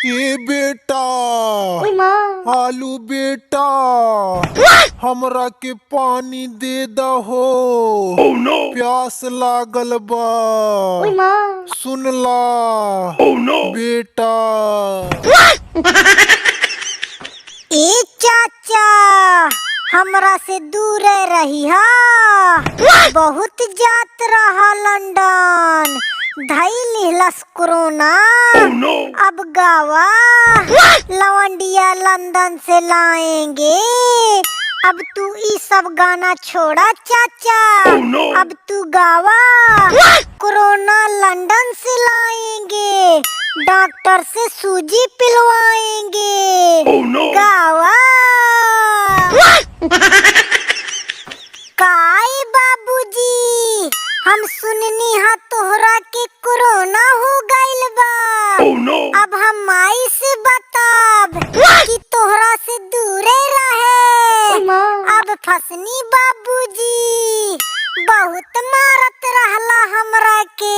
ए बेटा, ओए माँ। आलू बेटा, हमरा के पानी दे दहो। प्यास लागल बा। ओए माँ। सुनला बेटा। ए चाचा, हमरा से दूर रही हा। बहुत जात रहा लंदन, धई लिहलस कोरोना। अब गावा लवंडिया लंदन से लाएंगे। अब तू ई सब गाना छोड़ा चाचा। अब तू गावा कोरोना लंदन से लाएंगे, डॉक्टर से सूजी पिलवाएंगे। गावा काई बाबूजी, हम सुननी हा तोहरा के कोरोना हो गइल बा। अब हम माई से बताब कि तोहरा से दूरे रहे। अब फसनी बाबूजी, बहुत मारत रहला हमरा के।